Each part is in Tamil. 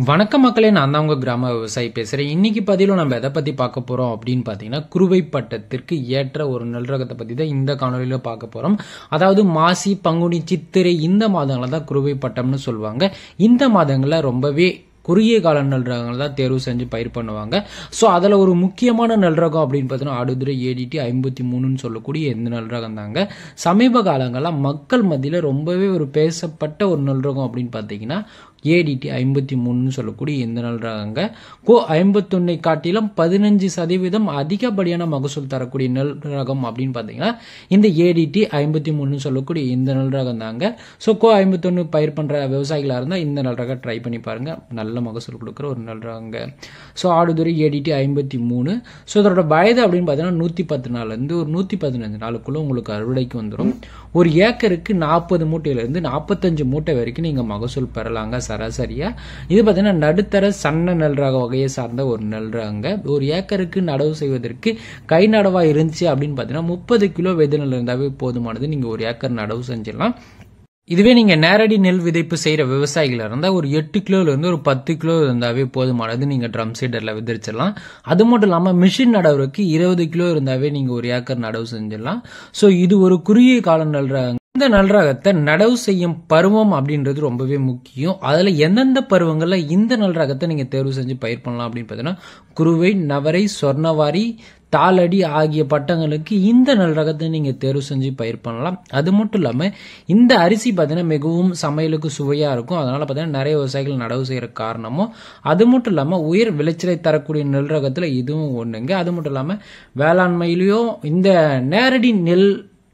வணக்க மக்களே, நான் தான் உங்க கிராம விவசாயி பேசுறேன். இன்னைக்கு பதிவில் நம்ம எதை பத்தி பார்க்க போறோம் அப்படின்னு பாத்தீங்கன்னா, குறுவை பட்டத்திற்கு ஏற்ற ஒரு நெல் ரகத்தை பத்தி தான் இந்த காணொலியில பார்க்க போறோம். அதாவது மாசி, பங்குனி, சித்திரை இந்த மாதங்களை தான் குறுவை பட்டம்னு சொல்லுவாங்க. இந்த மாதங்கள்ல ரொம்பவே குறுகிய கால நெல் ரகங்கள் தான் தேர்வு செஞ்சு பயிர் பண்ணுவாங்க. ஸோ அதில் ஒரு முக்கியமான நெல் ரகம் அப்படின்னு பார்த்தீங்கன்னா ஆடுதுறை ADT 53ன்னு சொல்லக்கூடிய இந்த நெல் ரகம் தாங்க. சமீப காலங்களில் மக்கள் மத்தியில் ரொம்பவே ஒரு பேசப்பட்ட ஒரு நெல் ரகம் அப்படின்னு பார்த்தீங்கன்னா ADT 53ன்னு சொல்லக்கூடிய இந்த நெல் ரகங்க. கோ 51 காட்டிலும் 15% அதிகப்படியான மகசூல் தரக்கூடிய நெல் ரகம் அப்படின்னு பார்த்தீங்கன்னா இந்த ADT 53ன்னு சொல்லக்கூடிய இந்த நெல் ரகம் தாங்க. ஸோ கோ 51 பயிர் பண்ணுற விவசாயிகளாக இருந்தால் இந்த நெல் ரகம் ட்ரை பண்ணி பாருங்க. நல்ல மகசூல் கொடுக்குற ஒரு நெல் ரகங்க. So Aduthurai ADT 53. ஸோ இதோட வயது அப்படின்னு பார்த்தீங்கன்னா 110 நாள்லேருந்து ஒரு 115 நாளுக்குள்ள உங்களுக்கு அறுவடைக்கு வந்துடும். ஒரு ஏக்கருக்கு 40 மூட்டையிலிருந்து 45 மூட்டை வரைக்கும் நீங்கள் மகசூல் பெறலாங்க சராசரியா. இது பார்த்தீங்கன்னா நடுத்தர சன்ன நெல் ரக வகையை சார்ந்த ஒரு நெல் ரகங்க. ஒரு ஏக்கருக்கு நடவு செய்வதற்கு கை நடவா இருந்துச்சு அப்படின்னு பார்த்தீங்கன்னா 30 கிலோ விதை நெல் இருந்தாவே போதுமானது. நீங்கள் ஒரு ஏக்கர் நடவு செஞ்சிடலாம். இதுவே நீங்க நேரடி நெல் விதைப்பு செய்யற விவசாயிகளா இருந்தா ஒரு 8 கிலோல இருந்து ஒரு 10 கிலோ இருந்தாவே போதுமானது. நீங்க ட்ரம் சீடர்ல விதைச்சிடலாம். அது மட்டும் இல்லாம மிஷின் நடவுக்கு 20 கிலோ இருந்தாவே நீங்க ஒரு ஏக்கர் நடவு செஞ்சிடலாம். ஸோ இது ஒரு குறுகிய கால நெல் ரகம். இந்த நெல் ரகத்தை நடவு செய்யும் பருவம் அப்படின்றது ரொம்பவே முக்கியம். அதுல எந்தெந்த பருவங்கள்ல இந்த நெல் ரகத்தை நீங்க தேர்வு செஞ்சு பயிர் பண்ணலாம் அப்படின்னு பார்த்தீங்கன்னா குறுவை, நவரை, சொர்ணவாரி, தாளடி ஆகிய பட்டங்களுக்கு இந்த நெல் ரகத்தை நீங்க தேர்வு செஞ்சு பயிர் பண்ணலாம். அது மட்டும் இல்லாம இந்த அரிசி பார்த்தீங்கன்னா மிகவும் சமையலுக்கு சுவையா இருக்கும். அதனால பார்த்தீங்கன்னா நிறைய விவசாயிகள் நடவு செய்யற காரணமும் அது மட்டும் இல்லாம உயர் விளைச்சலை தரக்கூடிய நெல் ரகத்துல இதுவும் ஒண்ணுங்க. அது மட்டும் இல்லாம வேளாண்மையிலையும் இந்த நேரடி நெல்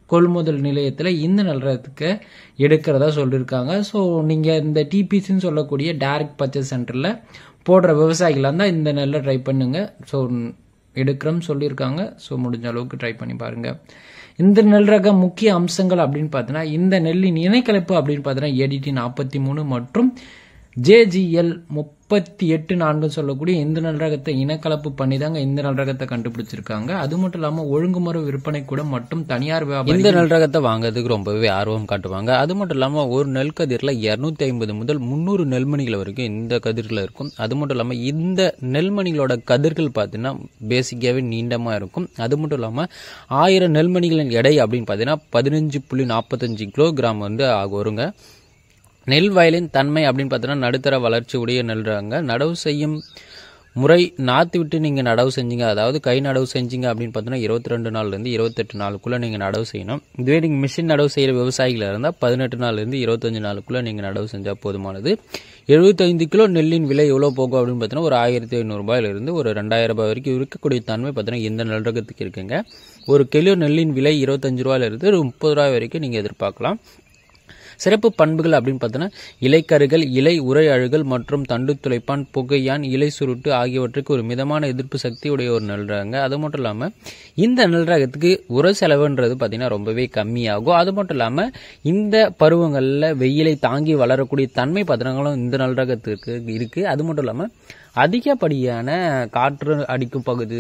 கொள்முதல் நிலையத்தில் இந்த நெல் ரகத்துக்கு எடுக்கிறதா சொல்லியிருக்காங்க. ஸோ நீங்கள் இந்த TPCன்னு சொல்லக்கூடிய டைரக்ட் பர்ச்சேஸ் சென்டரில் போடுற விவசாயிகளாக இருந்தால் இந்த நெல்லை ட்ரை பண்ணுங்க. ஸோ எடுக்கிறோம் சொல்லியிருக்காங்க. ஸோ முடிஞ்ச அளவுக்கு ட்ரை பண்ணி பாருங்க. இந்த நெல் ரக முக்கிய அம்சங்கள் அப்படின்னு பார்த்தீங்கன்னா இந்த நெல்லின் இணைக்கலப்பு அப்படின்னு பார்த்தீங்கன்னா ADT 43 மற்றும் JGL 38 சொல்லக்கூடிய இந்த நெல் ரகத்தை இனக்கலப்பு பண்ணி தாங்க இந்த நெல் ரகத்தை கண்டுபிடிச்சிருக்காங்க. அது மட்டும் இல்லாம ஒழுங்குமுறை விற்பனை கூட மற்றும் தனியார் வியாபாரம் இந்த நெல் ரகத்தை வாங்குறதுக்கு ரொம்பவே ஆர்வம் காட்டுவாங்க. அது மட்டும் இல்லாம ஒரு நெல் கதிரில் 250 முதல் 300 நெல்மணிகள் வரைக்கும் இந்த கதிரில் இருக்கும். அது மட்டும் இல்லாம இந்த நெல்மணிகளோட கதிர்கள் பார்த்தீங்கன்னா பேசிக்காவே நீண்டமா இருக்கும். அது மட்டும் இல்லாம 1000 நெல்மணிகளின் எடை அப்படின்னு பார்த்தீங்கன்னா 15.45 கிலோகிராம் வருங்க. நெல் வயலின் தன்மை அப்படின்னு பார்த்தீங்கன்னா நடுத்தர வளர்ச்சி உடைய நெல் ரகங்க. நடவு செய்யும் முறை நாற்று விட்டு நீங்கள் நடவு செஞ்சீங்க, அதாவது கை நடவு செஞ்சீங்க அப்படின்னு பார்த்தீங்கன்னா 22 நாள்லேருந்து 28 நாளுக்குள்ளே நீங்கள் நடவு செய்யணும். இதுவே நீங்கள் மிஷின் நடவு செய்கிற விவசாயிகளாக இருந்தால் 18 நாள்லேருந்து 25 நாளுக்குள்ளே நீங்கள் நடவு செஞ்சால் போதுமானது. 75 கிலோ நெல்லின் விலை எவ்வளோ போகும் அப்படின்னு பார்த்தீங்கன்னா ஒரு 1500 ரூபாயிலிருந்து ஒரு 2000 ரூபாய் வரைக்கும் இருக்கக்கூடிய தன்மை பார்த்தீங்கன்னா இந்த நெல் ரகத்துக்கு இருக்குங்க. ஒரு கிலோ நெல்லின் விலை 25 ரூபாயிலிருந்து ஒரு 30 ரூபாய் வரைக்கும் நீங்கள் எதிர்பார்க்கலாம். சிறப்பு பண்புகள் அப்படின்னு பார்த்தோன்னா இலைக்கருகள், இலை உரை அழுகல் மற்றும் தண்டு துளைப்பான், புகையான், இலை சுருட்டு ஆகியவற்றுக்கு ஒரு மிதமான எதிர்ப்பு சக்தி உடைய ஒரு நெல் ரகங்க. அது மட்டும் இல்லாமல் இந்த நெல் ரகத்துக்கு உர செலவுன்றது பார்த்தீங்கன்னா ரொம்பவே கம்மியாகும். அது மட்டும் இல்லாமல் இந்த பருவங்களில் வெயிலை தாங்கி வளரக்கூடிய தன்மை பத்திரங்களும் இந்த நெல் ரகத்துக்கு இருக்குது. அது மட்டும் இல்லாமல் அதிகப்படியான காற்று அடிக்கும் பகுதி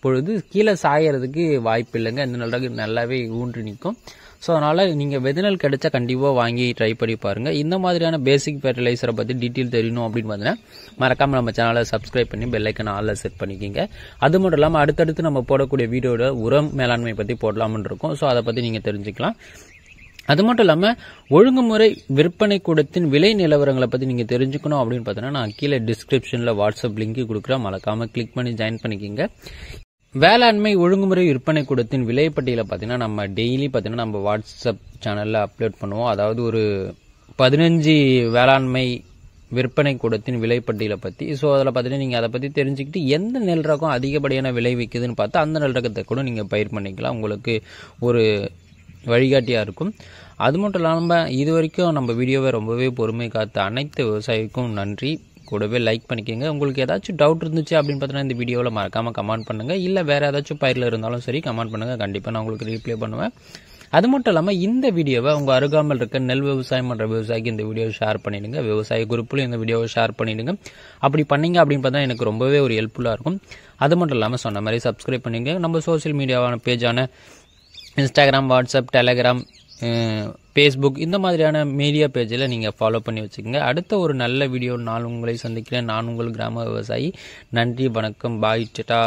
பொழுது கீழே சாயறதுக்கு வாய்ப்பு இல்லைங்க. இந்த நெல் ரகம் நல்லாவே ஊன்றி நிற்கும். ஸோ அதனால் நீங்கள் விதைநெல் கிடைச்சா கண்டிப்பாக வாங்கி ட்ரை பண்ணி பாருங்கள். இந்த மாதிரியான பேசிக் ஃபெர்டிலைசரை பற்றி டீட்டெயில் தெரியணும் அப்படின்னு பார்த்தீங்கன்னா மறக்காமல் நம்ம சேனலை சப்ஸ்கிரைப் பண்ணி பெல் ஐக்கனை ஆல்ல செட் பண்ணிக்கிங்க. அது மட்டும் இல்லாமல் அடுத்தடுத்து நம்ம போடக்கூடிய வீடியோட உரம் மேலாண்மை பற்றி போடலாம்னு இருக்கும். ஸோ அதை பற்றி நீங்கள் தெரிஞ்சுக்கலாம். அது மட்டும் இல்லாமல் ஒழுங்குமுறை விற்பனை கூடத்தின் விலை நிலவரங்களை பற்றி நீங்கள் தெரிஞ்சுக்கணும் அப்படின்னு பார்த்தீங்கன்னா நான் கீழே டிஸ்கிரிப்ஷனில் வாட்ஸ்அப் லிங்க் கொடுக்குறேன். மறக்காமல் கிளிக் பண்ணி ஜாயின் பண்ணிக்கிங்க. வேளாண்மை ஒழுங்குமுறை விற்பனை கூடத்தின் விலைப்பட்டியலை பார்த்தீங்கன்னா நம்ம டெய்லி பார்த்தீங்கன்னா நம்ம வாட்ஸ்அப் சேனலில் அப்லோட் பண்ணுவோம். அதாவது ஒரு 15 வேளாண்மை விற்பனை கூடத்தின் விலைப்பட்டியலை பற்றி. ஸோ அதில் பார்த்தீங்கன்னா நீங்கள் அதை பற்றி தெரிஞ்சுக்கிட்டு எந்த நெல் ரகம் அதிகப்படியான விலை விற்குதுன்னு பார்த்து அந்த நெல் ரகத்தை கூட நீங்கள் பயிர் பண்ணிக்கலாம். உங்களுக்கு ஒரு வழிகாட்டியாக இருக்கும். அது மட்டும் இல்லாமல் இது வரைக்கும் நம்ம வீடியோவை ரொம்பவே பொறுமை காத்த அனைத்து விவசாயிக்கும் நன்றி. கூடவே லைக் பண்ணிக்கோங்க. உங்களுக்கு ஏதாச்சும் டவுட் இருந்துச்சு அப்படின்னு பார்த்தீங்கன்னா இந்த வீடியோவில் மறக்காமல் கமெண்ட் பண்ணுங்கள். இல்லை வேறு ஏதாச்சும் பயிரில் இருந்தாலும் சரி கமெண்ட் பண்ணுங்கள். கண்டிப்பாக நான் உங்களுக்கு ரீப்ளை பண்ணுவேன். அது மட்டும் இல்லாமல் இந்த வீடியோவை உங்கள் அருகாமல் இருக்க நெல் விவசாயம் பண்ணுற விவசாயிக்கு இந்த வீடியோவை ஷேர் பண்ணிடுங்க. விவசாய குரூப்பில் இந்த வீடியோவை ஷேர் பண்ணிடுங்க. அப்படி பண்ணீங்க அப்படின்னு பார்த்தா எனக்கு ரொம்பவே ஒரு ஹெல்ப்ஃபுல்லாக இருக்கும். அது மட்டும் இல்லாமல் சொன்ன மாதிரி சப்ஸ்கிரைப் பண்ணிங்க. நம்ம சோசியல் மீடியாவான பேஜான இன்ஸ்டாகிராம், வாட்ஸ்அப், டெலகிராம் ஃபேஸ்புக் இந்த மாதிரியான மீடியா பேஜில் நீங்கள் ஃபாலோ பண்ணி வச்சுக்கோங்க. அடுத்த ஒரு நல்ல வீடியோ நான் உங்களை சந்திக்கிறேன். நான் உங்கள் கிராம விவசாயி. நன்றி, வணக்கம், பாய், டட்டா.